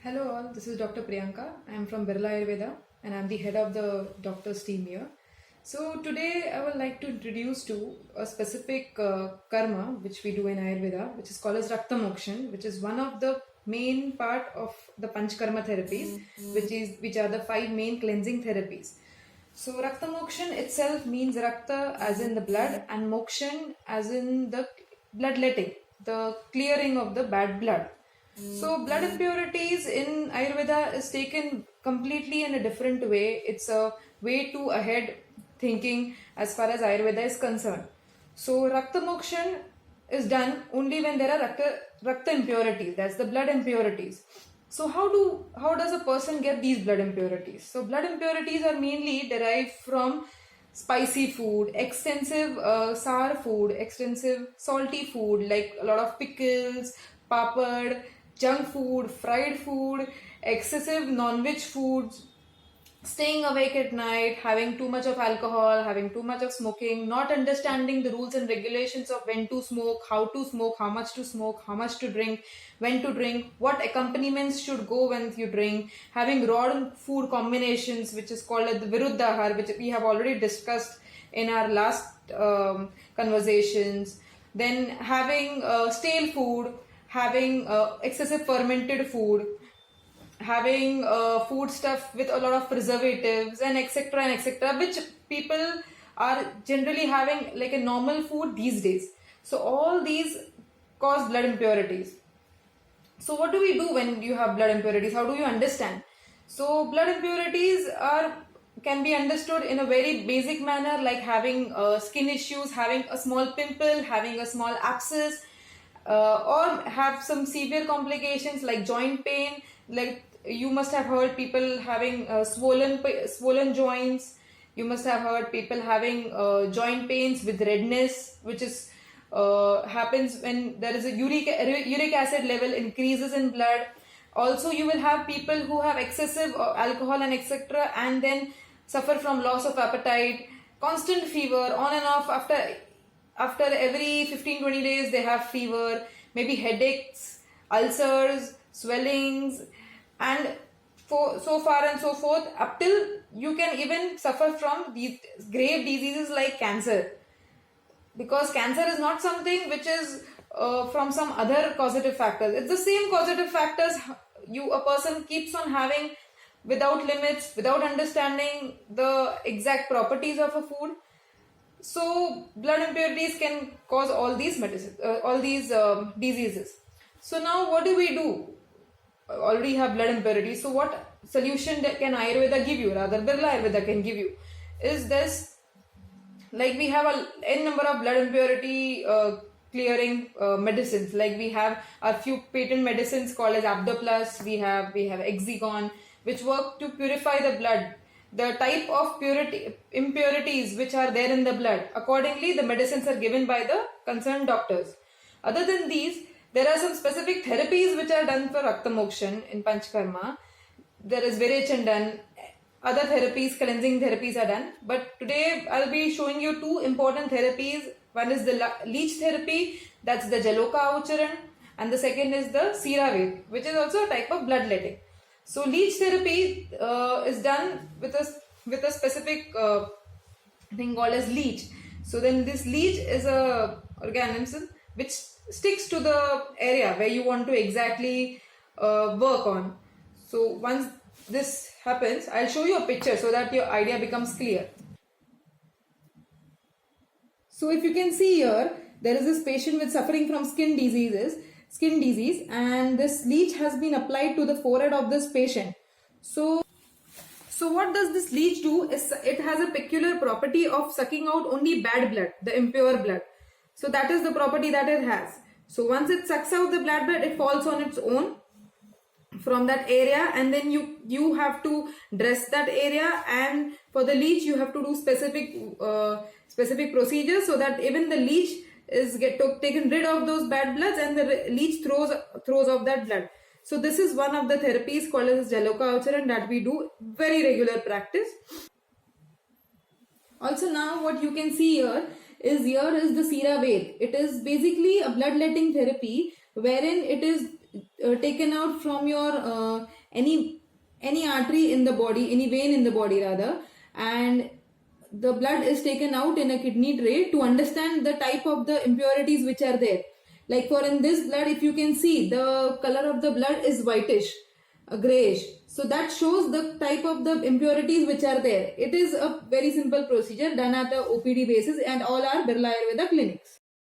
Hello all, this is Dr. Priyanka. I am from Birla Ayurveda and I am the head of the doctor's team here. So today I would like to introduce to a specific karma which we do in Ayurveda, which is called as Raktamokshan, which is one of the main part of the Panchakarma therapies, which are the 5 main cleansing therapies. So Raktamokshan itself means Rakta as in the blood and Mokshan as in the bloodletting, the clearing of the bad blood. So blood impurities in Ayurveda is taken completely in a different way. It's a way too ahead thinking as far as Ayurveda is concerned. So Raktamokshan is done only when there are Rakta impurities, that's the blood impurities. So how does a person get these blood impurities? So blood impurities are mainly derived from spicy food, extensive sour food, extensive salty food like a lot of pickles, papad, junk food, fried food, excessive non-veg foods, staying awake at night, having too much of alcohol, having too much of smoking, not understanding the rules and regulations of when to smoke, how much to smoke, how much to drink, when to drink, what accompaniments should go when you drink, having raw food combinations which is called the Viruddhahar, which we have already discussed in our last conversations, then having stale food, having excessive fermented food, having food stuff with a lot of preservatives and etc, which people are generally having like a normal food these days. So all these cause blood impurities. So what do we do when you have blood impurities? How do you understand? So blood impurities can be understood in a very basic manner, like having skin issues, having a small pimple, having a small abscess, or have some severe complications like joint pain. Like you must have heard people having swollen joints. You must have heard people having joint pains with redness, which is happens when there is a uric acid level increases in blood. Also, you will have people who have excessive alcohol and etc. and then suffer from loss of appetite, constant fever on and off. After every 15-20 days they have fever, maybe headaches, ulcers, swellings, and so far and so forth, up till you can even suffer from these grave diseases like cancer. Because cancer is not something which is from some other causative factors. It's the same causative factors a person keeps on having without limits, without understanding the exact properties of a food. So blood impurities can cause all these diseases. So now what do we do? Already have blood impurities. So what solution can Ayurveda give you? Rather, Birla Ayurveda can give you is this. Like we have n number of blood impurity clearing medicines. Like we have a few patent medicines called as Abdoplus. We have Hexagon, which work to purify the blood. The type of impurities which are there in the blood. Accordingly, the medicines are given by the concerned doctors. Other than these, there are some specific therapies which are done for Raktamokshan in Panchakarma. There is Vitiation done. Other therapies, cleansing therapies are done. But today, I'll be showing you 2 important therapies. One is the leech therapy, that's the Jalauka, and the second is the Siravyadha, which is also a type of bloodletting. So leech therapy is done with a specific thing called as leech. So then this leech is a organism which sticks to the area where you want to exactly work on. So once this happens, I'll show you a picture so that your idea becomes clear. So if you can see here, there is this patient with suffering from skin disease, and this leech has been applied to the forehead of this patient. So what does this leech do? It has a peculiar property of sucking out only bad blood, the impure blood. So that is the property that it has. So once it sucks out the bad blood, it falls on its own from that area, and then you have to dress that area, and for the leech you have to do specific procedures so that even the leech is taken rid of those bad bloods and the leech throws off that blood. So this is one of the therapies called as Jalauka that we do very regular practice. Also now what you can see here is here is the Siravyadha. It is basically a bloodletting therapy wherein it is taken out from your any artery in the body, any vein in the body rather, and the blood is taken out in a kidney tray to understand the type of the impurities which are there. Like for in this blood, if you can see, the color of the blood is whitish, grayish. So that shows the type of the impurities which are there. It is a very simple procedure done at a OPD basis, and all are Birla Ayurveda clinics.